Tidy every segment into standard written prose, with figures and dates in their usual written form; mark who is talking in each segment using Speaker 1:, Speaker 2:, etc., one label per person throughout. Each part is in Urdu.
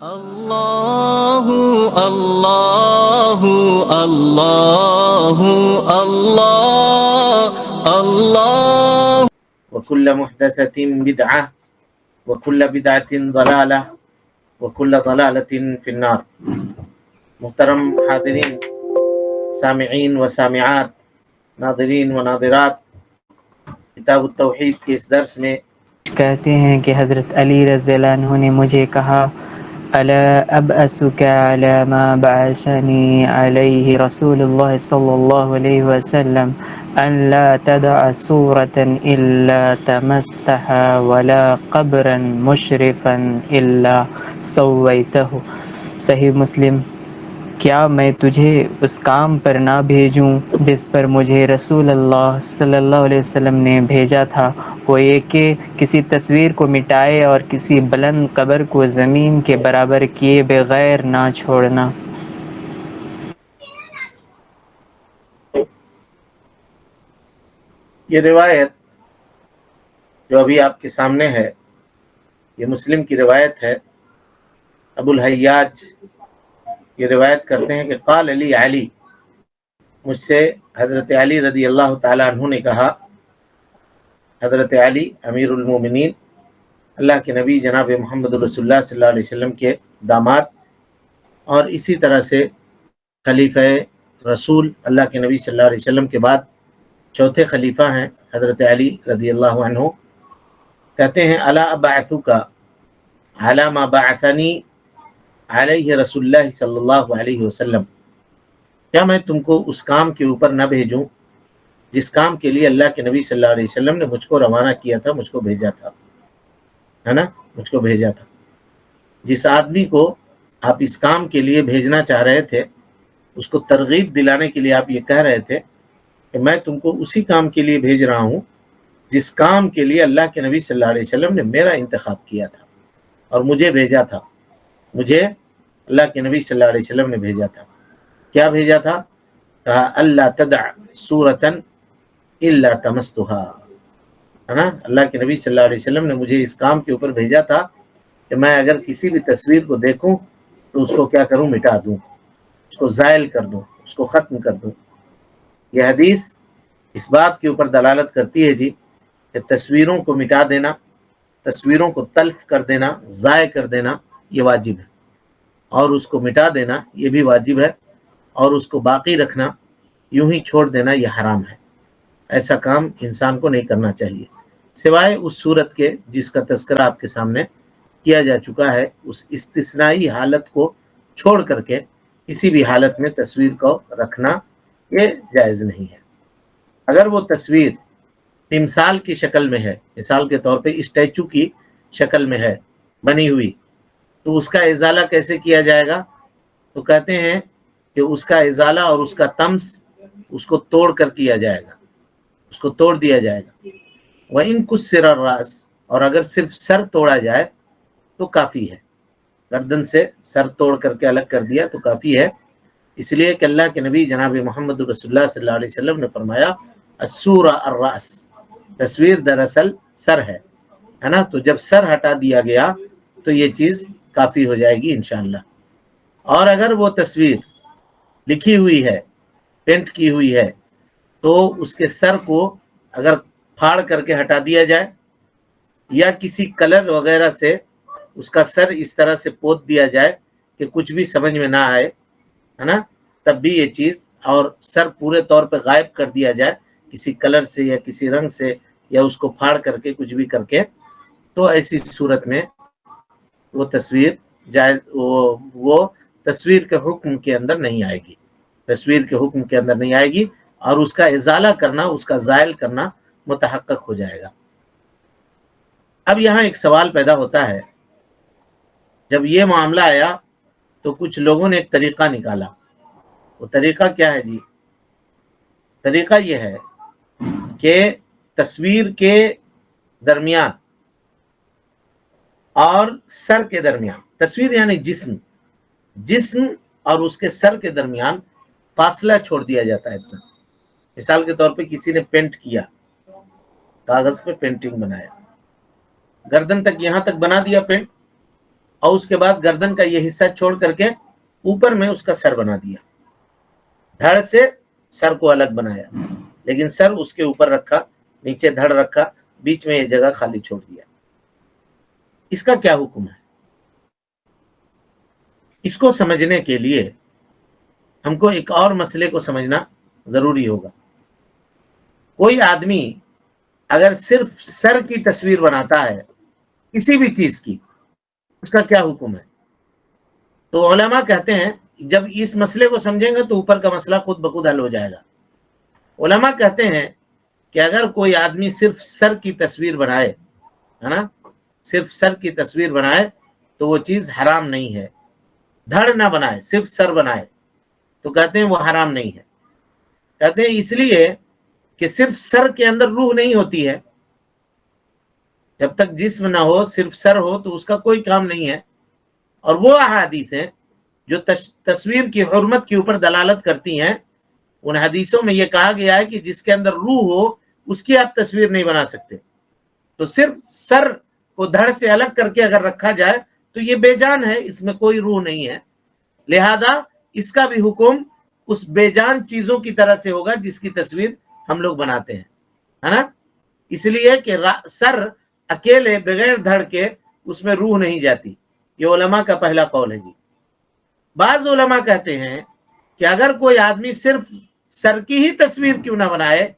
Speaker 1: اللہ اللہ اللہ اللہ اللہ
Speaker 2: وكل محدثة بدعة وكل بدعة ضلالة وكل ضلالة في النار۔ محترم حاضرین، سامعین و سامعات، ناظرین و ناظرات، کتاب التوحید کے اس درس میں
Speaker 3: کہتے ہیں کہ حضرت علی رضی اللہ عنہ نے مجھے کہا، الا ابعثک علی ما بعثنی علیہ رسول اللہ صلی اللہ علیہ وسلم ان لا تدع سورة الا تمستها ولا قبرا مشرفا الا سویتہ۔ صحیح مسلم۔ کیا میں تجھے اس کام پر نہ بھیجوں جس پر مجھے رسول اللہ صلی اللہ علیہ وسلم نے بھیجا تھا، وہ یہ کہ کسی تصویر کو مٹائے اور کسی بلند قبر کو زمین کے برابر کیے بغیر نہ چھوڑنا۔
Speaker 2: یہ روایت جو ابھی آپ کے سامنے ہے، یہ مسلم کی روایت ہے۔ ابو الحیاج یہ روایت کرتے ہیں کہ قال علی علی، مجھ سے حضرت علی رضی اللہ تعالیٰ عنہ نے کہا، حضرت علی امیر المومنین، اللہ کے نبی جناب محمد رسول اللہ صلی اللہ علیہ وسلم کے داماد، اور اسی طرح سے خلیفہ رسول اللہ کے نبی صلی اللہ علیہ وسلم کے بعد چوتھے خلیفہ ہیں حضرت علی رضی اللہ عنہ، کہتے ہیں الا ابعثک علی ما بعثنی علیہ رسول اللہ صلی اللہ علیہ وسلم، کیا میں تم کو اس کام کے اوپر نہ بھیجوں جس کام کے لیے اللہ کے نبی صلی اللہ علیہ وسلم نے مجھ کو روانہ کیا تھا، مجھ کو بھیجا تھا، ہے نا، مجھ کو بھیجا تھا۔ جس آدمی کو آپ اس کام کے لیے بھیجنا چاہ رہے تھے، اس کو ترغیب دلانے کے لیے آپ یہ کہہ رہے تھے کہ میں تم کو اسی کام کے لیے بھیج رہا ہوں جس کام کے لیے اللہ کے نبی صلی اللہ علیہ وسلم نے میرا انتخاب کیا تھا اور مجھے بھیجا تھا، مجھے اللہ کے نبی صلی اللہ علیہ وسلم نے بھیجا تھا۔ کیا بھیجا تھا؟ کہا اللہ تدع سورۃ الا تمستھا، ہے نا، اللہ کے نبی صلی اللہ علیہ وسلم نے مجھے اس کام کے اوپر بھیجا تھا کہ میں اگر کسی بھی تصویر کو دیکھوں تو اس کو کیا کروں، مٹا دوں، اس کو زائل کر دوں، اس کو ختم کر دوں۔ یہ حدیث اس بات کے اوپر دلالت کرتی ہے جی کہ تصویروں کو مٹا دینا، تصویروں کو تلف کر دینا، ضائع کر دینا، یہ واجب ہے، اور اس کو مٹا دینا یہ بھی واجب ہے، اور اس کو باقی رکھنا، یوں ہی چھوڑ دینا، یہ حرام ہے۔ ایسا کام انسان کو نہیں کرنا چاہیے، سوائے اس صورت کے جس کا تذکرہ آپ کے سامنے کیا جا چکا ہے۔ اس استثنائی حالت کو چھوڑ کر کے کسی بھی حالت میں تصویر کو رکھنا یہ جائز نہیں ہے۔ اگر وہ تصویر تمثال کی شکل میں ہے، مثال کے طور پہ اسٹیچو کی شکل میں ہے بنی ہوئی، تو اس کا ازالہ کیسے کیا جائے گا؟ تو کہتے ہیں کہ اس کا ازالہ اور اس کا طمس اس کو توڑ کر کیا جائے گا، اس کو توڑ دیا جائے گا۔ وَإِن كُسِّرَ الرَّأْسُ، اور اگر صرف سر توڑا جائے تو کافی ہے، گردن سے سر توڑ کر کے الگ کر دیا تو کافی ہے، اس لیے کہ اللہ کے نبی جناب محمد رسول اللہ صلی اللہ علیہ وسلم نے فرمایا الصورہ الرأس، تصویر دراصل سر ہے نا، تو جب سر ہٹا دیا گیا تو یہ چیز کافی ہو جائے گی انشاءاللہ۔ اور اگر وہ تصویر لکھی ہوئی ہے، پینٹ کی ہوئی ہے، تو اس کے سر کو اگر پھاڑ کر کے ہٹا دیا جائے یا کسی کلر وغیرہ سے اس کا سر اس طرح سے پوت دیا جائے کہ کچھ بھی سمجھ میں نہ آئے، ہے نا، تب بھی یہ چیز، اور سر پورے طور پہ غائب کر دیا جائے کسی کلر سے یا کسی رنگ سے یا اس کو پھاڑ کر کے کچھ بھی کر کے، تو ایسی صورت میں وہ تصویر جائز، وہ تصویر کے حکم کے اندر نہیں آئے گی، تصویر کے حکم کے اندر نہیں آئے گی، اور اس کا ازالہ کرنا، اس کا زائل کرنا متحقق ہو جائے گا۔ اب یہاں ایک سوال پیدا ہوتا ہے، جب یہ معاملہ آیا تو کچھ لوگوں نے ایک طریقہ نکالا۔ وہ طریقہ کیا ہے جی؟ طریقہ یہ ہے کہ تصویر کے درمیان اور سر کے درمیان، تصویر یعنی جسم اور اس کے سر کے درمیان فاصلہ چھوڑ دیا جاتا ہے اتنا۔ مثال کے طور پہ کسی نے پینٹ کیا، کاغذ پہ پینٹنگ بنایا، گردن تک یہاں تک بنا دیا پینٹ، اور اس کے بعد گردن کا یہ حصہ چھوڑ کر کے اوپر میں اس کا سر بنا دیا، دھڑ سے سر کو الگ بنایا، لیکن سر اس کے اوپر رکھا، نیچے دھڑ رکھا، بیچ میں یہ جگہ خالی چھوڑ دیا۔ اس کا کیا حکم ہے؟ اس کو سمجھنے کے لیے ہم کو ایک اور مسئلے کو سمجھنا ضروری ہوگا۔ کوئی آدمی اگر صرف سر کی تصویر بناتا ہے کسی بھی چیز کی، اس کا کیا حکم ہے؟ تو علماء کہتے ہیں جب اس مسئلے کو سمجھیں گے تو اوپر کا مسئلہ خود بخود حل ہو جائے گا۔ علماء کہتے ہیں کہ اگر کوئی آدمی صرف سر کی تصویر بنائے، ہے نا، صرف سر کی تصویر بنائے تو وہ چیز حرام نہیں ہے۔ دھڑ نہ بنائے، صرف سر بنائے تو کہتے ہیں وہ حرام نہیں ہے۔ کہتے ہیں اس لیے کہ صرف سر کے اندر روح نہیں ہوتی ہے، جب تک جسم نہ ہو صرف سر ہو تو اس کا کوئی کام نہیں ہے۔ اور وہ احادیث ہیں جو تصویر کی حرمت کے اوپر دلالت کرتی ہیں، ان حدیثوں میں یہ کہا گیا ہے کہ جس کے اندر روح ہو اس کی آپ تصویر نہیں بنا سکتے۔ تو صرف سر کو دھڑ سے الگ کر کے اگر رکھا جائے تو یہ بے جان ہے، اس میں کوئی روح نہیں ہے، لہذا اس کا بھی حکم اس بے جان چیزوں کی طرح سے ہوگا جس کی تصویر ہم لوگ بناتے ہیں، ہے نا۔ اس لیے کہ سر اکیلے بغیر دھڑ کے اس میں روح نہیں جاتی، یہ علماء کا پہلا قول ہے جی۔ بعض علماء کہتے ہیں کہ اگر کوئی آدمی صرف سر کی ہی تصویر کیوں نہ بنائے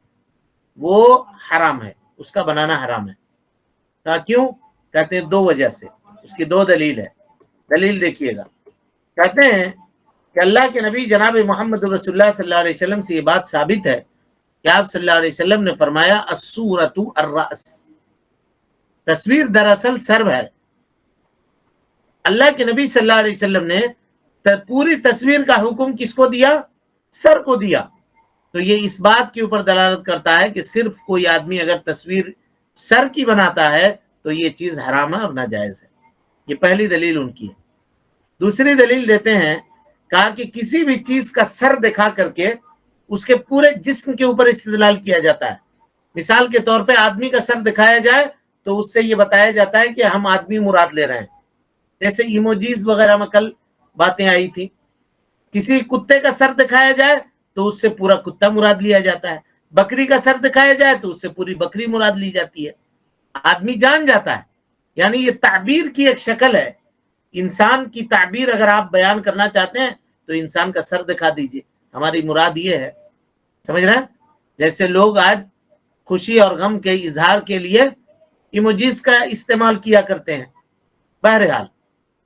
Speaker 2: وہ حرام ہے، اس کا بنانا حرام ہے۔ کیوں؟ کہتے ہیں دو وجہ سے، اس کی دو دلیل ہے۔ دلیل دیکھیے گا، کہتے ہیں کہ اللہ کے نبی جناب محمد رسول اللہ صلی اللہ علیہ وسلم سے یہ بات ثابت ہے کہ آپ صلی اللہ علیہ وسلم نے فرمایا الصورۃ الرأس، تصویر دراصل سر ہے۔ اللہ کے نبی صلی اللہ علیہ وسلم نے پوری تصویر کا حکم کس کو دیا؟ سر کو دیا۔ تو یہ اس بات کے اوپر دلالت کرتا ہے کہ صرف کوئی آدمی اگر تصویر سر کی بناتا ہے تو یہ چیز حرام ہے اور ناجائز ہے۔ یہ پہلی دلیل ان کی ہے۔ دوسری دلیل دیتے ہیں، کہا کہ کسی بھی چیز کا سر دکھا کر کے اس کے پورے جسم کے اوپر استدلال کیا جاتا ہے۔ مثال کے طور پہ آدمی کا سر دکھایا جائے تو اس سے یہ بتایا جاتا ہے کہ ہم آدمی مراد لے رہے ہیں، جیسے ایموجیز وغیرہ میں کل باتیں آئی تھی۔ کسی کتے کا سر دکھایا جائے تو اس سے پورا کتا مراد لیا جاتا ہے، بکری کا سر دکھایا جائے تو اس سے پوری بکری مراد لی جاتی ہے۔ آدمی جان جاتا ہے، یعنی یہ تعبیر کی ایک شکل ہے۔ انسان کی تعبیر اگر آپ بیان کرنا چاہتے ہیں تو انسان کا سر دکھا دیجئے، ہماری مراد یہ ہے، سمجھ رہے ہیں؟ جیسے لوگ آج خوشی اور غم کے اظہار کے لیے ایموجیز کا استعمال کیا کرتے ہیں۔ بہرحال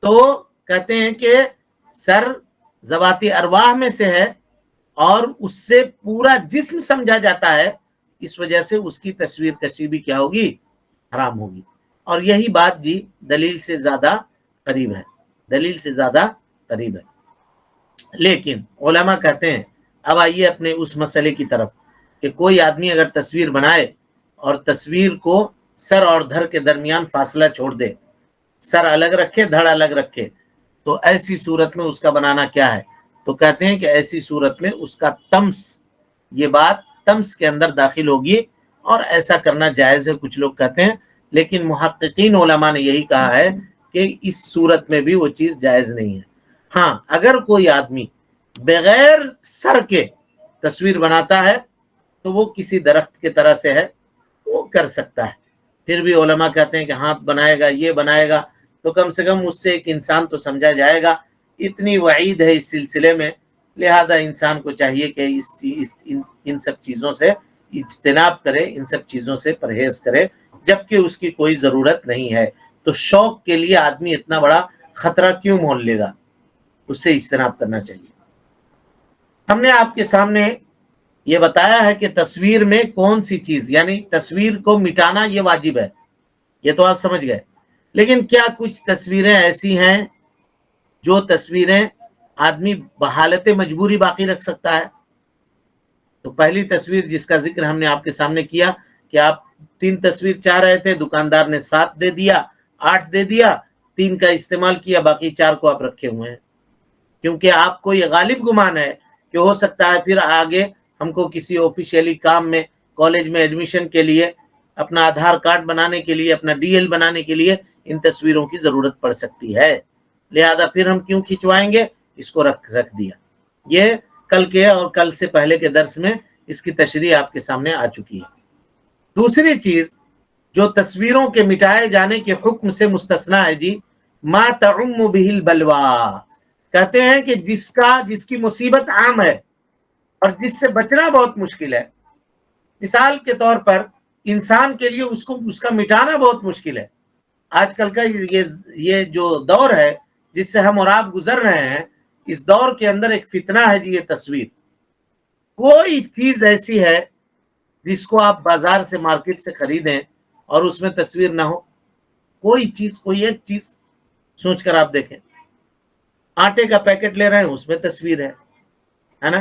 Speaker 2: تو کہتے ہیں کہ سر ذوات ارواح میں سے ہے اور اس سے پورا جسم سمجھا جاتا ہے، اس وجہ سے اس کی تصویر کشی بھی کیا ہوگی؟ حرام ہوگی۔ اور یہی بات جی دلیل سے زیادہ قریب ہے، دلیل سے زیادہ قریب ہے۔ لیکن علماء کہتے ہیں اب آئیے اپنے اس مسئلے کی طرف کہ کوئی آدمی اگر تصویر بنائے اور تصویر کو سر اور دھڑ کے درمیان فاصلہ چھوڑ دے، سر الگ رکھے دھڑ الگ رکھے، تو ایسی صورت میں اس کا بنانا کیا ہے؟ تو کہتے ہیں کہ ایسی صورت میں اس کا طمس، یہ بات طمس کے اندر داخل ہوگی اور ایسا کرنا جائز ہے، کچھ لوگ کہتے ہیں، لیکن محققین علماء نے یہی کہا ہے کہ اس صورت میں بھی وہ چیز جائز نہیں ہے۔ ہاں اگر کوئی آدمی بغیر سر کے تصویر بناتا ہے تو وہ کسی درخت کی طرح سے ہے، وہ کر سکتا ہے۔ پھر بھی علماء کہتے ہیں کہ ہاتھ بنائے گا، یہ بنائے گا، تو کم سے کم اس سے ایک انسان تو سمجھا جائے گا۔ اتنی وعید ہے اس سلسلے میں، لہذا انسان کو چاہیے کہ ان سب چیزوں سے اجتناب کرے، ان سب چیزوں سے پرہیز کرے، جبکہ اس کی کوئی ضرورت نہیں ہے۔ تو شوق کے لیے آدمی اتنا بڑا خطرہ کیوں مول لے گا؟ اس سے اجتناب کرنا چاہیے۔ ہم نے آپ کے سامنے یہ بتایا ہے کہ تصویر میں کون سی چیز، یعنی تصویر کو مٹانا یہ واجب ہے، یہ تو آپ سمجھ گئے۔ لیکن کیا کچھ تصویریں ایسی ہیں جو تصویریں آدمی بحالت مجبوری باقی رکھ سکتا ہے؟ تو پہلی تصویر جس کا ذکر ہم نے آپ کے سامنے کیا کہ آپ 3 تصویر چاہ رہے تھے، دکاندار نے 7 دے دیا، 8 دے دیا، 3 کا استعمال کیا، باقی 4 کو آپ رکھے ہوئے ہیں، کیونکہ آپ کو یہ غالب گمان ہے کہ ہو سکتا ہے پھر آگے ہم کو کسی آفیشیلی کام میں، کالج میں ایڈمیشن کے لیے، اپنا آدھار کارڈ بنانے کے لیے، اپنا ڈی ایل بنانے کے لیے ان تصویروں کی ضرورت پڑ سکتی ہے۔ لہذا پھر ہم کیوں کھنچوائیں گے، اس کو رکھ دیا۔ یہ کل کے اور کل سے پہلے کے درس میں اس کی تشریح آپ کے سامنے آ چکی ہے۔ دوسری چیز جو تصویروں کے مٹائے جانے کے حکم سے مستثنا ہے جی، ما تعم به البلوا، کہتے ہیں کہ جس کی مصیبت عام ہے اور جس سے بچنا بہت مشکل ہے۔ مثال کے طور پر انسان کے لیے اس کا مٹانا بہت مشکل ہے۔ آج کل کا یہ جو دور ہے جس سے ہم اور آپ گزر رہے ہیں، اس دور کے اندر ایک فتنہ ہے جی، یہ تصویر۔ کوئی چیز ایسی ہے جس کو آپ بازار سے مارکیٹ سے خریدیں اور اس میں تصویر نہ ہو؟ کوئی چیز، کوئی ایک چیز سوچ کر آپ دیکھیں۔ آٹے کا پیکٹ لے رہے ہیں، اس میں تصویر ہے نا؟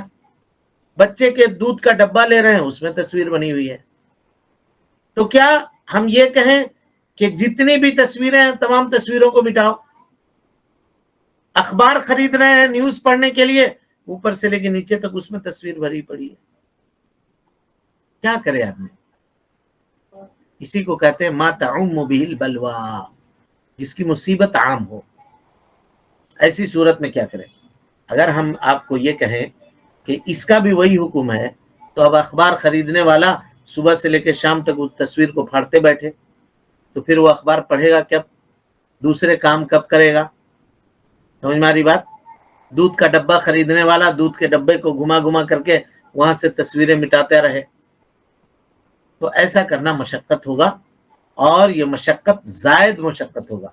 Speaker 2: بچے کے دودھ کا ڈبہ لے رہے ہیں، اس میں تصویر بنی ہوئی ہے۔ تو کیا ہم یہ کہیں کہ جتنی بھی تصویریں ہیں تمام تصویروں کو مٹاؤ؟ اخبار خرید رہے ہیں نیوز پڑھنے کے لیے، اوپر سے لے کے نیچے تک اس میں تصویر بھری پڑی ہے۔ کیا کرے آدمی؟ اسی کو کہتے ہیں ما تعم به البلوا، جس کی مصیبت عام ہو۔ ایسی صورت میں کیا کریں؟ اگر ہم آپ کو یہ کہیں کہ اس کا بھی وہی حکم ہے، تو اب اخبار خریدنے والا صبح سے لے کے شام تک اس تصویر کو پھاڑتے بیٹھے، تو پھر وہ اخبار پڑھے گا کب؟ دوسرے کام کب کرے گا؟ سمجھ میں آ رہی بات؟ دودھ کا ڈبہ خریدنے والا دودھ کے ڈبے کو گھما گھما کر کے وہاں سے تصویریں مٹاتے رہے، تو ایسا کرنا مشقت ہوگا، اور یہ مشقت زائد مشقت ہوگا،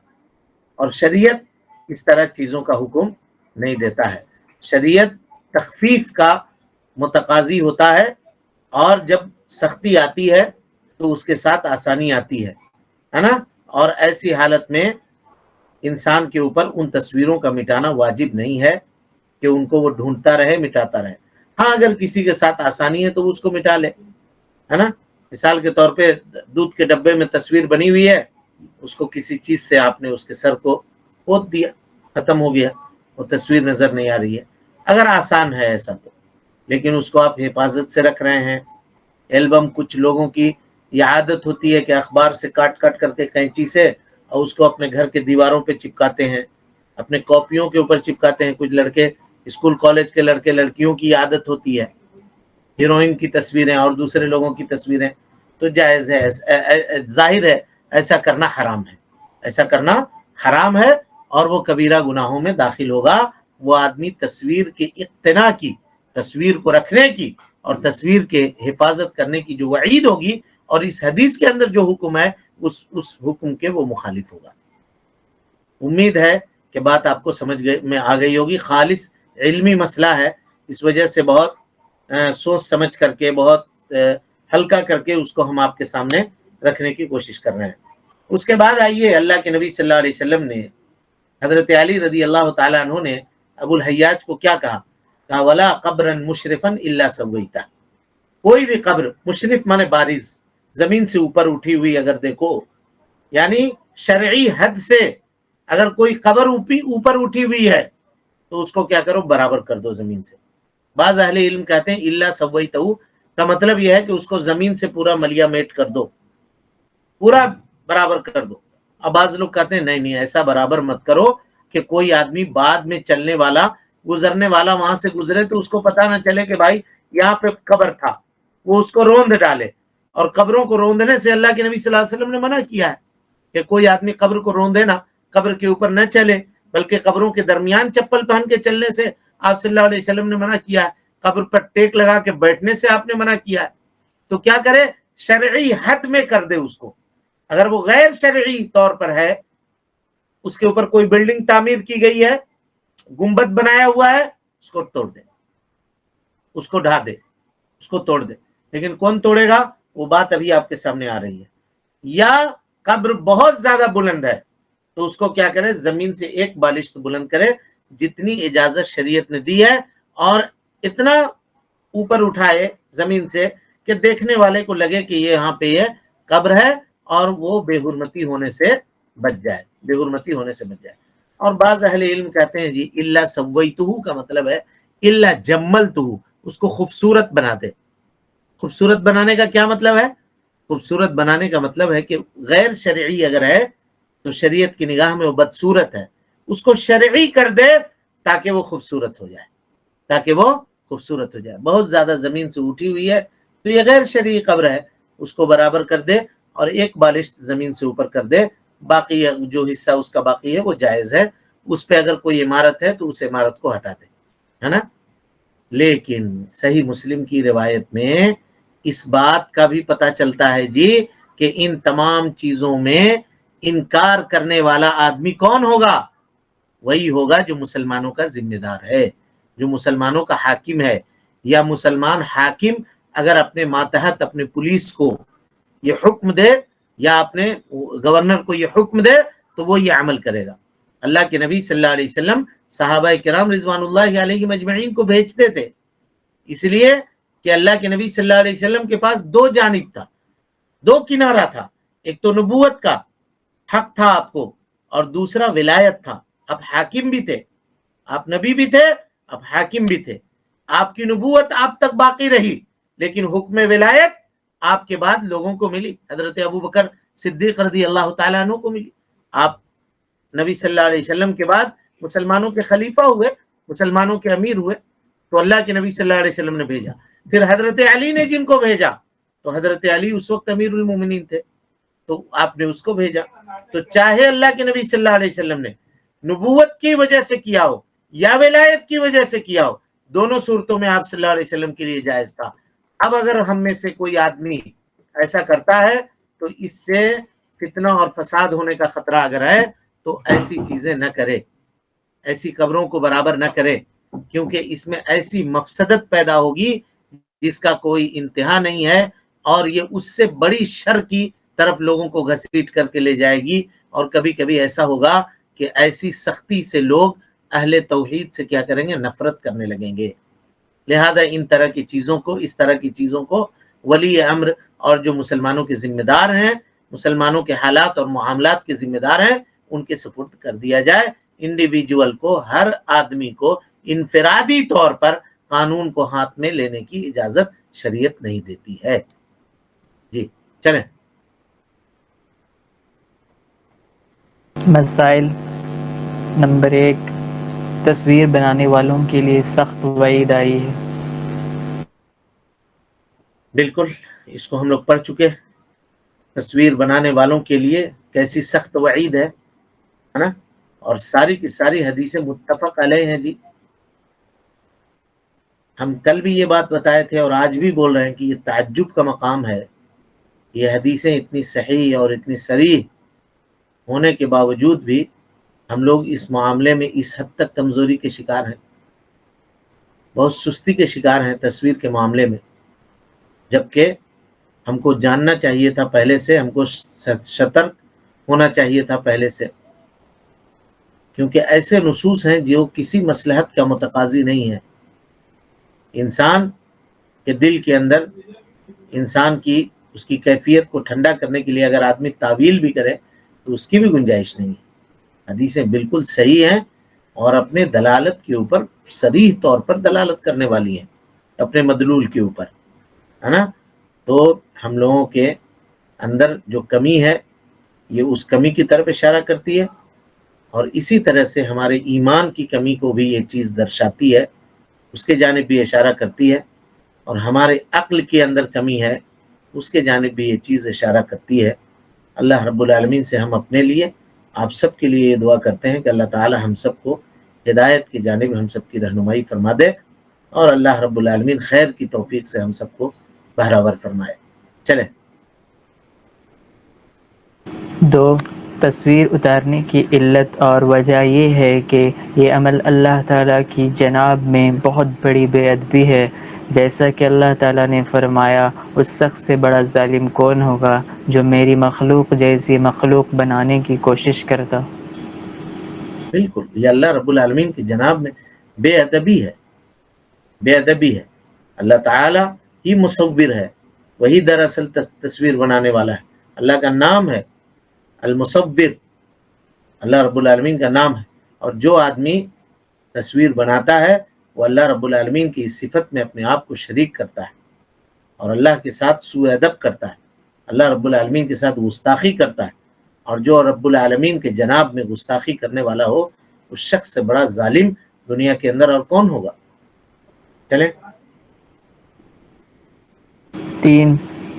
Speaker 2: اور شریعت اس طرح چیزوں کا حکم نہیں دیتا ہے۔ شریعت تخفیف کا متقاضی ہوتا ہے، اور جب سختی آتی ہے تو اس کے ساتھ آسانی آتی ہے نا؟ اور ایسی حالت میں انسان کے اوپر ان تصویروں کا مٹانا واجب نہیں ہے کہ ان کو وہ ڈھونڈتا رہے، مٹاتا رہے۔ ہاں، اگر کسی کے ساتھ آسانی ہے تو اس کو مٹا لے، ہے نا؟ مثال کے طور پہ دودھ کے ڈبے میں تصویر بنی ہوئی ہے، اس کو کسی چیز سے آپ نے اس کے سر کو پوت دیا، ختم ہو گیا، وہ تصویر نظر نہیں آ رہی ہے۔ اگر آسان ہے ایسا تو، لیکن اس کو آپ حفاظت سے رکھ رہے ہیں۔ البم، کچھ لوگوں کی یہ عادت ہوتی ہے کہ اخبار سے کاٹ کاٹ کر کے کینچی سے، اور اس کو اپنے گھر کے دیواروں پہ چپکاتے ہیں، اپنے کاپیوں کے اوپر چپکاتے ہیں۔ کچھ لڑکے، اسکول کالج کے لڑکے لڑکیوں کی عادت ہوتی ہے، ہیروئن کی تصویریں اور دوسرے لوگوں کی تصویریں، تو جائز ہے، ظاہر ہے ایسا کرنا حرام ہے، ایسا کرنا حرام ہے، اور وہ کبیرہ گناہوں میں داخل ہوگا۔ وہ آدمی تصویر کے اقتناء کی، تصویر کو رکھنے کی اور تصویر کے حفاظت کرنے کی جو وعید ہوگی، اور اس حدیث کے اندر جو حکم ہے اس حکم کے وہ مخالف ہوگا۔ امید ہے کہ بات آپ کو سمجھ میں آ گئی ہوگی۔ خالص علمی مسئلہ ہے، اس وجہ سے بہت سوچ سمجھ کر کے، بہت ہلکا کر کے اس کو ہم آپ کے سامنے رکھنے کی کوشش کر رہے ہیں۔ اس کے بعد آئیے، اللہ کے نبی صلی اللہ علیہ وسلم نے، حضرت علی رضی اللہ تعالیٰ عنہ نے ابو الحیاج کو کیا کہا؟ کہا وَلَا قَبْرًا مُشْرِفًا إِلَّا سَوَّيْتَهُ، کوئی بھی قبر، مشرف مانے بارز، زمین سے اوپر اٹھی ہوئی اگر دیکھو، یعنی شرعی حد سے اگر کوئی قبر اوپر اٹھی ہوئی ہے تو اس کو کیا کرو؟ برابر کر دو زمین سے۔ بعض اہل علم کہتے ہیں اِلَّا سَوَّيْتَهُ کا مطلب یہ ہے کہ اس کو زمین سے پورا ملیا میٹ کر دو، پورا برابر کر دو۔ اب بعض لوگ کہتے ہیں نہیں نہیں، ایسا برابر مت کرو کہ کوئی آدمی بعد میں چلنے والا، گزرنے والا وہاں سے گزرے تو اس کو پتہ نہ چلے کہ بھائی یہاں پہ قبر تھا، وہ اس کو روند ڈالے۔ اور قبروں کو روندنے سے اللہ کے نبی صلی اللہ علیہ وسلم نے منع کیا ہے کہ کوئی آدمی قبر کو روندے نہ، قبر کے اوپر نہ چلے، بلکہ قبروں کے درمیان چپل پہن کے چلنے سے آپ صلی اللہ علیہ وسلم نے منع کیا ہے، قبر پر ٹیک لگا کے بیٹھنے سے آپ نے منع کیا ہے۔ تو کیا کرے؟ شرعی حد میں کر دے اس کو۔ اگر وہ غیر شرعی طور پر ہے، اس کے اوپر کوئی بلڈنگ تعمیر کی گئی ہے، گنبد بنایا ہوا ہے، اس کو توڑ دے، اس کو ڈھا دے، اس کو توڑ دے۔ لیکن کون توڑے گا؟ وہ بات ابھی آپ کے سامنے آ رہی ہے۔ یا قبر بہت زیادہ بلند ہے تو اس کو کیا کرے؟ زمین سے ایک بالشت بلند کرے، جتنی اجازت شریعت نے دی ہے، اور اتنا اوپر اٹھائے زمین سے کہ دیکھنے والے کو لگے کہ یہ یہاں پہ یہ قبر ہے، اور وہ بے حرمتی ہونے سے بچ جائے، بے حرمتی ہونے سے بچ جائے۔ اور بعض اہل علم کہتے ہیں جی الا سویتہ کا مطلب ہے الا جملتہ، اس کو خوبصورت بنا دے۔ خوبصورت بنانے کا کیا مطلب ہے؟ خوبصورت بنانے کا مطلب ہے کہ غیر شرعی اگر ہے تو شریعت کی نگاہ میں وہ بدصورت ہے، اس کو شرعی کر دے تاکہ وہ خوبصورت ہو جائے، تاکہ وہ خوبصورت ہو جائے۔ بہت زیادہ زمین سے اٹھی ہوئی ہے تو یہ غیر شرعی قبر ہے، اس کو برابر کر دے اور ایک بالشت زمین سے اوپر کر دے، باقی جو حصہ اس کا باقی ہے وہ جائز ہے۔ اس پہ اگر کوئی عمارت ہے تو اس عمارت کو ہٹا دے، ہے نا۔ لیکن صحیح مسلم کی روایت میں اس بات کا بھی پتہ چلتا ہے جی کہ ان تمام چیزوں میں انکار کرنے والا آدمی کون ہوگا؟ وہی ہوگا جو مسلمانوں کا ذمہ دار ہے، جو مسلمانوں کا حاکم ہے۔ یا مسلمان حاکم اگر اپنے ماتحت اپنے پولیس کو یہ حکم دے یا اپنے گورنر کو یہ حکم دے تو وہ یہ عمل کرے گا۔ اللہ کے نبی صلی اللہ علیہ وسلم صحابہ کرام رضوان اللہ علیہم اجمعین کو بھیجتے تھے، اس لیے کہ اللہ کے نبی صلی اللہ علیہ وسلم کے پاس دو جانب تھا، دو کنارہ تھا، ایک تو نبوت کا حق تھا آپ کو اور دوسرا ولایت تھا۔ اب حاکم بھی تھے، آپ نبی بھی تھے، اب حاکم بھی تھے۔ آپ کی نبوت آپ تک باقی رہی لیکن حکم ولایت آپ کے بعد لوگوں کو ملی، حضرت ابو بکر صدیق رضی اللہ تعالیٰ عنہ کو ملی۔ آپ نبی صلی اللہ علیہ وسلم کے بعد مسلمانوں کے خلیفہ ہوئے، مسلمانوں کے امیر ہوئے، تو اللہ کے نبی صلی اللہ علیہ وسلم نے بھیجا۔ پھر حضرت علی نے جن کو بھیجا تو حضرت علی اس وقت امیر المومنین تھے تو آپ نے اس کو بھیجا۔ تو چاہے اللہ کے نبی صلی اللہ علیہ وسلم نے نبوت کی وجہ سے کیا ہو یا ولایت کی وجہ سے کیا ہو، دونوں صورتوں میں آپ صلی اللہ علیہ وسلم کے لیے جائز تھا۔ اب اگر ہم میں سے کوئی آدمی ایسا کرتا ہے تو اس سے فتنہ اور فساد ہونے کا خطرہ اگر ہے تو ایسی چیزیں نہ کرے، ایسی قبروں کو برابر نہ کرے، کیونکہ اس میں ایسی مفسدت پیدا ہوگی جس کا کوئی انتہا نہیں ہے، اور یہ اس سے بڑی شر کی طرف لوگوں کو گھسیٹ کر کے لے جائے گی۔ اور کبھی کبھی ایسا ہوگا کہ ایسی سختی سے لوگ اہل توحید سے کیا کریں گے؟ نفرت کرنے لگیں گے۔ لہذا ان طرح کی چیزوں کو، اس طرح کی چیزوں کو ولی امر اور جو مسلمانوں کے ذمہ دار ہیں، مسلمانوں کے حالات اور معاملات کے ذمہ دار ہیں، ان کے سپرد کر دیا جائے۔ انڈیویجول کو، ہر آدمی کو انفرادی طور پر قانون کو ہاتھ میں لینے کی اجازت شریعت نہیں دیتی ہے۔ جی چلیں۔
Speaker 3: مسائل نمبر 1، تصویر بنانے والوں کے لیے سخت وعید آئی ہے۔
Speaker 2: بالکل، اس کو ہم لوگ پڑھ چکے۔ تصویر بنانے والوں کے لیے کیسی سخت وعید ہے نا، اور ساری کی ساری حدیثیں متفق علیہ ہیں جی۔ ہم کل بھی یہ بات بتائے تھے اور آج بھی بول رہے ہیں کہ یہ تعجب کا مقام ہے، یہ حدیثیں اتنی صحیح اور اتنی صریح ہونے کے باوجود بھی ہم لوگ اس معاملے میں اس حد تک کمزوری کے شکار ہیں، بہت سستی کے شکار ہیں تصویر کے معاملے میں، جبکہ ہم کو جاننا چاہیے تھا پہلے سے، ہم کو سترک ہونا چاہیے تھا پہلے سے، کیونکہ ایسے نصوص ہیں جو کسی مصلحت کا متقاضی نہیں ہے۔ انسان کے دل کے اندر انسان کی اس کی کیفیت کو ٹھنڈا کرنے کے لیے اگر آدمی تعویل بھی کرے تو اس کی بھی گنجائش نہیں ہے۔ حدیثیں بالکل صحیح ہیں اور اپنے دلالت کے اوپر صریح طور پر دلالت کرنے والی ہیں، اپنے مدلول کے اوپر، ہے نا۔ تو ہم لوگوں کے اندر جو کمی ہے یہ اس کمی کی طرف اشارہ کرتی ہے، اور اسی طرح سے ہمارے ایمان کی کمی کو بھی یہ چیز درشاتی ہے، اس کے جانب بھی اشارہ کرتی ہے، اور ہمارے عقل کے اندر کمی ہے اس کے جانب بھی یہ چیز اشارہ کرتی ہے۔ اللہ رب العالمین سے ہم اپنے لیے، آپ سب کے لیے یہ دعا کرتے ہیں کہ اللہ تعالی ہم سب کو ہدایت کی جانب ہم سب کی رہنمائی فرما دے، اور اللہ رب العالمین خیر کی توفیق سے ہم سب کو بہراور فرمائے۔ چلیں۔
Speaker 3: 2، تصویر اتارنے کی علت اور وجہ یہ ہے کہ یہ عمل اللہ تعالیٰ کی جناب میں بہت بڑی بے ادبی ہے، جیسا کہ اللہ تعالیٰ نے فرمایا اس شخص سے بڑا ظالم کون ہوگا جو میری مخلوق جیسی مخلوق بنانے کی کوشش کرتا۔
Speaker 2: بالکل، یہ اللہ رب العالمین کی جناب میں بے ادبی ہے، بے ادبی ہے۔ اللہ تعالیٰ ہی مصور ہے، وہی دراصل تصویر بنانے والا ہے۔ اللہ کا نام ہے المصور، اللہ رب العالمین کا نام ہے، اور جو آدمی تصویر بناتا ہے وہ اللہ رب العالمین کی اس صفت میں اپنے آپ کو شریک کرتا ہے، اور اللہ کے ساتھ سوء ادب کرتا ہے، اللہ رب العالمین کے ساتھ گستاخی کرتا ہے، اور جو رب العالمین کے جناب میں گستاخی کرنے والا ہو اس شخص سے بڑا ظالم دنیا کے اندر اور کون ہوگا؟ چلیں
Speaker 3: 3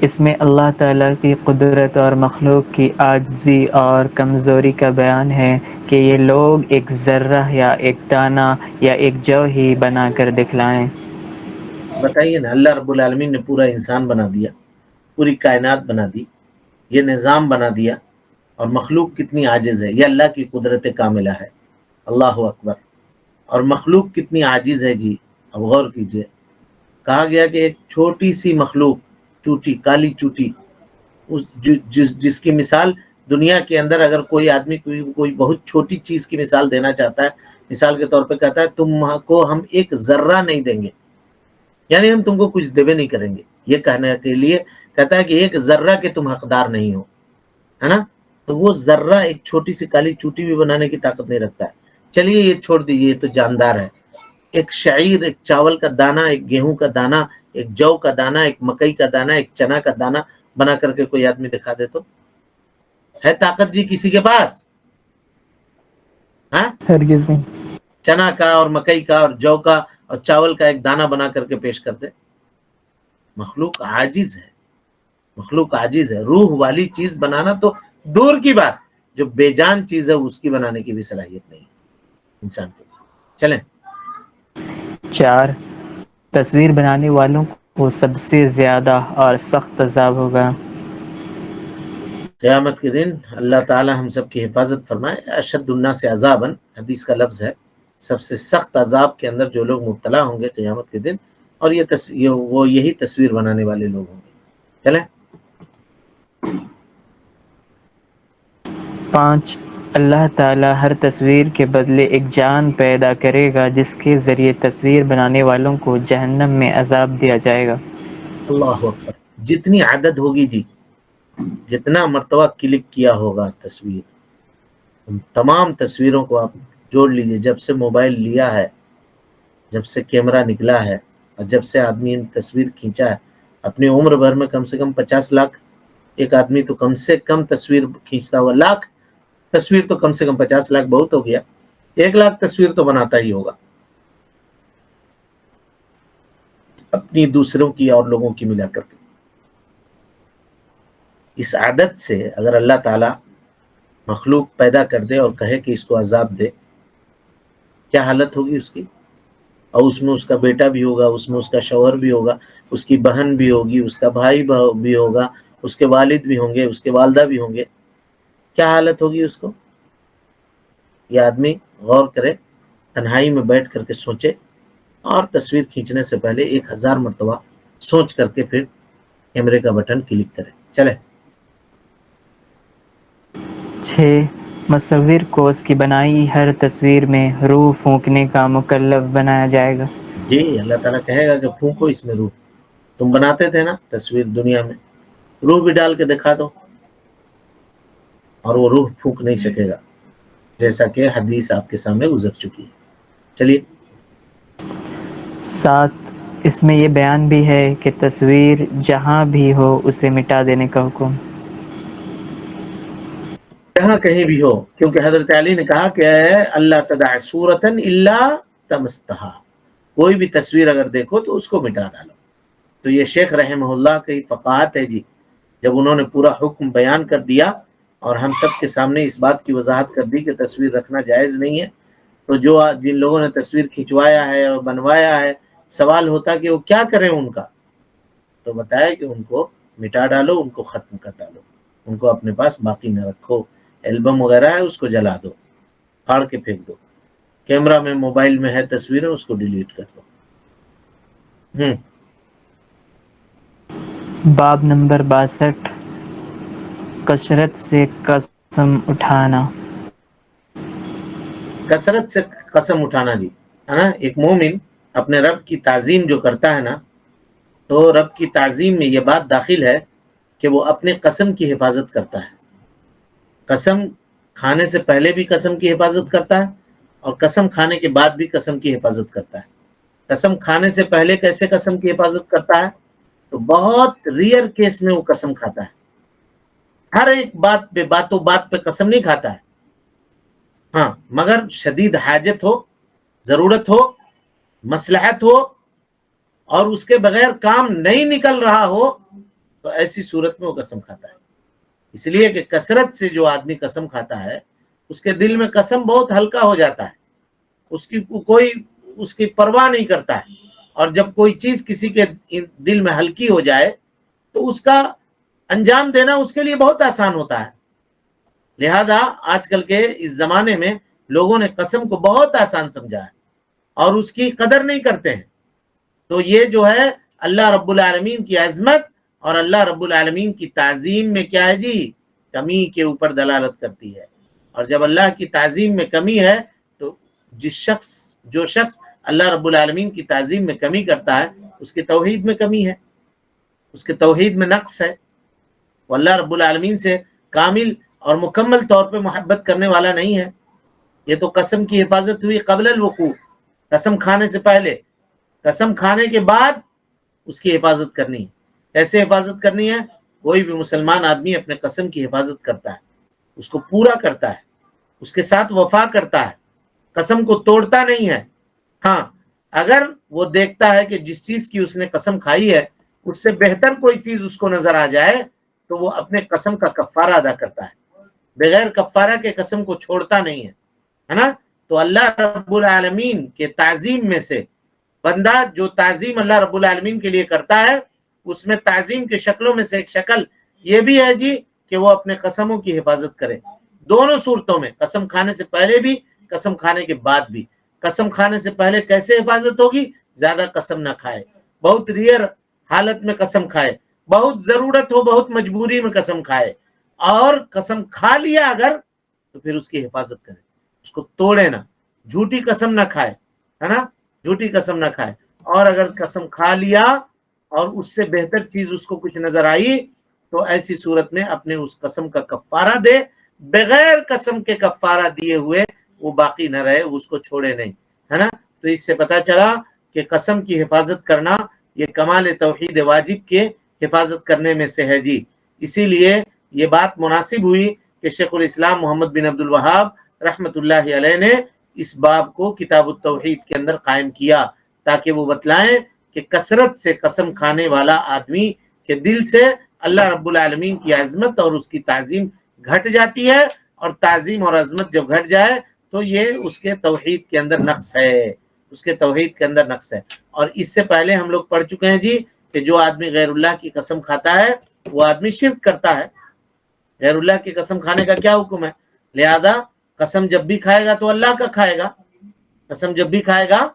Speaker 3: اس میں اللہ تعالیٰ کی قدرت اور مخلوق کی عاجزی اور کمزوری کا بیان ہے کہ یہ لوگ ایک ذرہ یا ایک دانہ یا ایک جو ہی بنا کر دکھلائیں۔
Speaker 2: بتائیے نا، اللہ رب العالمین نے پورا انسان بنا دیا، پوری کائنات بنا دی، یہ نظام بنا دیا، اور مخلوق کتنی عاجز ہے۔ یہ اللہ کی قدرت کاملہ ہے، اللہ اکبر۔ اور مخلوق کتنی عاجز ہے جی، اب غور کیجئے۔ کہا گیا کہ ایک چھوٹی سی مخلوق، چوٹی، کالی چوٹی، جس کی مثال دنیا کے اندر اگر کوئی آدمی کوئی بہت چھوٹی چیز کی مثال دینا چاہتا ہے، مثال کے طور پہ کہتا ہے تم کو ہم ایک ذرہ نہیں دیں گے، یعنی ہم تم کو کچھ دیوے نہیں کریں گے، یہ کہنے کے لیے کہتا ہے کہ ایک ذرہ کے تم حقدار نہیں ہو، ہے نا؟ تو وہ ذرہ ایک چھوٹی سی کالی چوٹی بھی بنانے کی طاقت نہیں رکھتا ہے۔ چلیے یہ چھوڑ دیجیے، یہ تو جاندار ہے۔ ایک شعیر، ایک چاول کا دانہ، ایک گیہوں کا دانہ، ایک جو کا دانہ، ایک مکئی کا دانہ، ایک چنا کا دانہ بنا کر کے کوئی آدمی دکھا دے تو ہے طاقت جی کسی کے پاس؟ ہاں،
Speaker 3: ہرگز نہیں۔
Speaker 2: چنا کا اور مکئی کا اور جو کا اور چاول کا ایک دانہ بنا کر کے پیش کر دے؟ مخلوق عاجز ہے، مخلوق عاجز ہے۔ روح والی چیز بنانا تو دور کی بات، جو بے جان چیز ہے اس کی بنانے کی بھی صلاحیت نہیں ہے انسان کے۔ چلیں
Speaker 3: 4 تصویر بنانے والوں کو سب سے زیادہ اور سخت عذاب ہوگا۔
Speaker 2: قیامت کے دن اللہ تعالی ہم سب کی حفاظت فرمائے۔ اشد الناس عذابا حدیث کا لفظ ہے، سب سے سخت عذاب کے اندر جو لوگ مبتلا ہوں گے قیامت کے دن، اور وہ یہی تصویر بنانے والے لوگ ہوں گے۔ چلیں
Speaker 3: 5 اللہ تعالیٰ ہر تصویر کے بدلے ایک جان پیدا کرے گا جس کے ذریعے تصویر بنانے والوں کو جہنم میں عذاب دیا جائے گا۔
Speaker 2: اللہ اکبر۔ جتنی عدد ہوگی جی، جتنا مرتبہ کلک کیا ہوگا تصویر، ان تمام تصویروں کو آپ جوڑ لیجئے۔ جب سے موبائل لیا ہے، جب سے کیمرہ نکلا ہے، اور جب سے آدمی نے تصویر کھینچا ہے، اپنی عمر بھر میں کم سے کم 50 لاکھ، ایک آدمی تو کم سے کم تصویر کھینچتا ہوا، لاکھ تصویر تو کم سے کم 50 لاکھ بہت ہو گیا، 1 لاکھ تصویر تو بناتا ہی ہوگا، اپنی، دوسروں کی اور لوگوں کی ملا کر کے۔ اس عادت سے اگر اللہ تعالی مخلوق پیدا کر دے اور کہے کہ اس کو عذاب دے، کیا حالت ہوگی اس کی؟ اور اس میں اس کا بیٹا بھی ہوگا، اس میں اس کا شوہر بھی ہوگا، اس کی بہن بھی ہوگی، اس کا بھائی بھی ہوگا، اس کے والد بھی ہوں گے، اس کے والدہ بھی ہوں گے، کیا حالت ہوگی اس کو؟ یہ آدمی غور کرے، تنہائی میں بیٹھ کر کے سوچے، اور تصویر کھینچنے سے پہلے 1000 مرتبہ سوچ کر کے پھر کیمرے کا بٹن کلک کرے۔ چلے
Speaker 3: 6 مصور کو اس کی بنائی ہر تصویر میں روح پھونکنے کا مکلف بنایا جائے گا۔
Speaker 2: جی، اللہ تعالیٰ کہے گا کہ پھونکو اس میں روح، تم بناتے تھے نا تصویر دنیا میں، روح بھی ڈال کے دکھا دو، اور وہ روح پھونک نہیں سکے گا، جیسا کہ حدیث آپ کے سامنے گزر چکی ہے۔ چلیے
Speaker 3: 7 اس میں یہ بیان بھی ہے کہ تصویر جہاں بھی ہو اسے مٹا دینے کا حکم۔
Speaker 2: جہاں کہیں بھی ہو، کیونکہ حضرت علی نے کہا کہ اللہ تدع صورتا الا تمستہا، کوئی بھی تصویر اگر دیکھو تو اس کو مٹا ڈالو۔ تو یہ شیخ رحمہ اللہ کی فقاہت ہے جی، جب انہوں نے پورا حکم بیان کر دیا اور ہم سب کے سامنے اس بات کی وضاحت کر دی کہ تصویر رکھنا جائز نہیں ہے، تو جن لوگوں نے تصویر کھنچوایا ہے اور بنوایا ہے، سوال ہوتا کہ وہ کیا کریں ان کا، تو بتایا کہ ان کو مٹا ڈالو، ان کو ختم کر ڈالو، ان کو اپنے پاس باقی نہ رکھو، البم وغیرہ ہے اس کو جلا دو، پھاڑ کے پھینک دو، کیمرہ میں، موبائل میں ہے تصویریں، اس کو ڈیلیٹ کر دو۔
Speaker 3: باب نمبر 62 کثرت سے قسم اٹھانا۔
Speaker 2: کثرت سے قسم اٹھانا جی، ہے نا؟ ایک مومن اپنے رب کی تعظیم جو کرتا ہے نا، تو رب کی تعظیم میں یہ بات داخل ہے کہ وہ اپنے قسم کی حفاظت کرتا ہے، قسم کھانے سے پہلے بھی قسم کی حفاظت کرتا ہے، اور قسم کھانے کے بعد بھی قسم کی حفاظت کرتا ہے۔ قسم کھانے سے پہلے کیسے قسم کی حفاظت کرتا ہے؟ تو بہت ریئر کیس میں وہ قسم کھاتا ہے، ہر ایک بات پہ، باتوں بات پہ قسم نہیں کھاتا ہے، ہاں مگر شدید حاجت ہو، ضرورت ہو، مصلحت ہو اور اس کے بغیر کام نہیں نکل رہا ہو تو ایسی صورت میں وہ قسم کھاتا ہے. اس لیے کہ کثرت سے جو آدمی قسم کھاتا ہے اس کے دل میں قسم بہت ہلکا ہو جاتا ہے، کوئی اس کی پرواہ نہیں کرتا ہے. اور جب کوئی چیز کسی کے دل میں ہلکی ہو جائے تو اس کا انجام دینا اس کے لیے بہت آسان ہوتا ہے. لہذا آج کل کے اس زمانے میں لوگوں نے قسم کو بہت آسان سمجھا ہے اور اس کی قدر نہیں کرتے ہیں. تو یہ جو ہے اللہ رب العالمین کی عظمت اور اللہ رب العالمین کی تعظیم میں کیا ہے جی، کمی کے اوپر دلالت کرتی ہے. اور جب اللہ کی تعظیم میں کمی ہے تو جو شخص اللہ رب العالمین کی تعظیم میں کمی کرتا ہے اس کی توحید میں کمی ہے، اس کے توحید میں نقص ہے. وہ اللہ رب العالمین سے کامل اور مکمل طور پہ محبت کرنے والا نہیں ہے. یہ تو قسم کی حفاظت ہوئی قبل الوقوع، قسم کھانے سے پہلے. قسم کھانے کے بعد اس کی حفاظت کرنی ہے. کیسے حفاظت کرنی ہے؟ کوئی بھی مسلمان آدمی اپنے قسم کی حفاظت کرتا ہے، اس کو پورا کرتا ہے، اس کے ساتھ وفا کرتا ہے، قسم کو توڑتا نہیں ہے. ہاں اگر وہ دیکھتا ہے کہ جس چیز کی اس نے قسم کھائی ہے اس سے بہتر کوئی چیز اس کو نظر آ جائے تو وہ اپنے قسم کا کفارہ ادا کرتا ہے، بغیر کفارہ کے قسم کو چھوڑتا نہیں ہے نا. تو اللہ رب العالمین کے تعظیم میں سے بندہ جو تعظیم اللہ رب العالمین کے لیے کرتا ہے اس میں تعظیم کے شکلوں میں سے ایک شکل یہ بھی ہے جی کہ وہ اپنے قسموں کی حفاظت کرے. دونوں صورتوں میں، قسم کھانے سے پہلے بھی، قسم کھانے کے بعد بھی. قسم کھانے سے پہلے کیسے حفاظت ہوگی؟ زیادہ قسم نہ کھائے، بہت ریئر حالت میں قسم کھائے، بہت ضرورت ہو، بہت مجبوری میں قسم کھائے. اور قسم کھا لیا اگر تو پھر اس کی حفاظت کرے، اس کو توڑے نہ، جھوٹی قسم نہ کھائے، ہے نا، جھوٹی قسم نہ کھائے. اور اگر قسم کھا لیا اور اس سے بہتر چیز اس کو کچھ نظر آئی تو ایسی صورت میں اپنے اس قسم کا کفارہ دے، بغیر قسم کے کفارہ دیے ہوئے وہ باقی نہ رہے، اس کو چھوڑے نہیں، ہے نا. تو اس سے پتا چلا کہ قسم کی حفاظت کرنا یہ کمال توحید واجب کے حفاظت کرنے میں سے ہے جی. اسی لیے یہ بات مناسب ہوئی کہ شیخ الاسلام محمد بن عبد الوہاب رحمۃ اللہ علیہ نے اس باب کو کتاب التوحید کے اندر قائم کیا تاکہ وہ بتلائیں کہ کثرت سے قسم کھانے والا آدمی کے دل سے اللہ رب العالمین کی عظمت اور اس کی تعظیم گھٹ جاتی ہے، اور تعظیم اور عظمت جب گھٹ جائے تو یہ اس کے توحید کے اندر نقص ہے، اس کے توحید کے اندر نقص ہے. اور اس سے پہلے ہم لوگ پڑھ چکے ہیں جی کہ جو آدمی غیر اللہ کی قسم کھاتا ہے وہ آدمی شرک کرتا ہے. غیر اللہ کی قسم کھانے کا کیا حکم ہے؟ لہذا قسم جب بھی کھائے گا تو اللہ کا کھائے گا، قسم جب بھی کھائے گا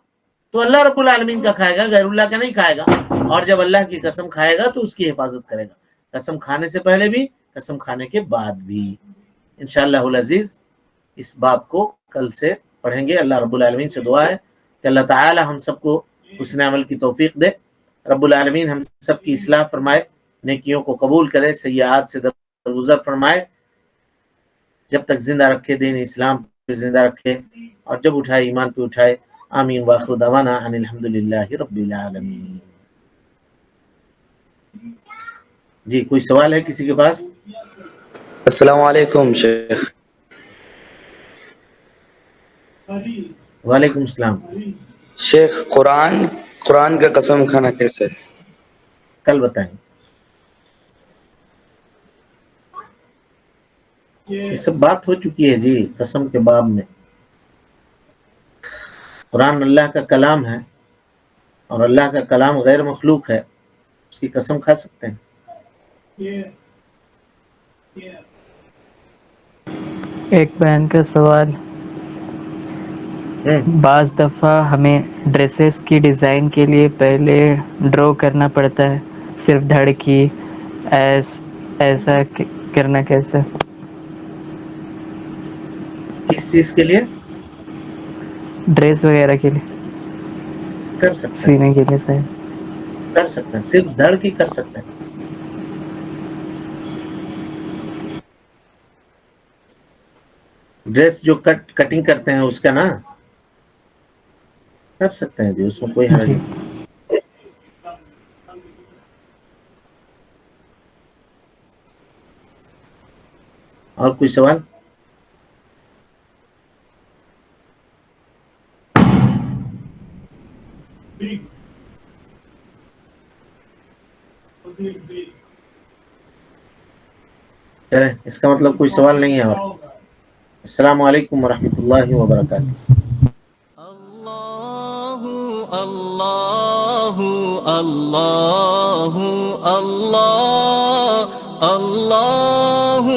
Speaker 2: تو اللہ رب العالمین کا کھائے گا، غیر اللہ کا نہیں کھائے گا. اور جب اللہ کی قسم کھائے گا تو اس کی حفاظت کرے گا، قسم کھانے سے پہلے بھی، قسم کھانے کے بعد بھی. انشاءاللہ العزیز اس باب کو کل سے پڑھیں گے. اللہ رب العالمین سے دعا ہے کہ اللہ تعالی ہم سب کو حسن عمل کی توفیق دے. رب العالمین ہم سب کی اصلاح فرمائے، نیکیوں کو قبول کرے، سیئات سے درگزر فرمائے، جب تک زندہ رکھے دین اسلام پہ زندہ رکھے، اور جب اٹھائے ایمان پہ اٹھائے. آمین واخر دعوانا ان الحمدللہ رب العالمین. جی کوئی سوال ہے کسی کے پاس؟
Speaker 4: السلام علیکم شیخ.
Speaker 2: وعلیکم السلام.
Speaker 4: شیخ قرآن کا قسم کھانا کیسے؟
Speaker 2: کل بتائیں. یہ سب بات ہو چکی ہے جی قسم کے باب میں. قرآن اللہ کا کلام ہے اور اللہ کا کلام غیر مخلوق ہے، اس کی قسم کھا سکتے ہیں.
Speaker 3: ایک بہن کا سوال، بعض دفعہ ہمیں ڈریسز کی ڈیزائن کے لیے پہلے ڈرا کرنا پڑتا ہے، صرف دھڑ کی، ایسا کرنا کیسا؟
Speaker 2: کس چیز کے لیے؟
Speaker 3: ڈریس وغیرہ کے لیے،
Speaker 2: کر سکتے ہیں،
Speaker 3: سینے کے لیے صحیح.
Speaker 2: کر سکتے ہیں، صرف دھڑ کی کر سکتے ہیں. ڈریس جو کٹنگ کرتے ہیں اس کا نا کر سکتے ہیں جی، اس میں کوئی حرج
Speaker 3: جی.
Speaker 2: نہیں. اور کوئی سوال؟ چلیں اس کا مطلب کوئی سوال نہیں ہے اور السلام علیکم ورحمۃ اللہ وبرکاتہ.
Speaker 1: اللہ اللہ اللہ اللہ اللہ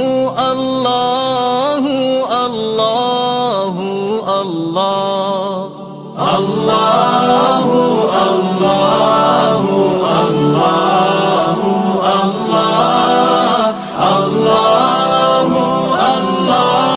Speaker 1: اللہ اللہ اللہ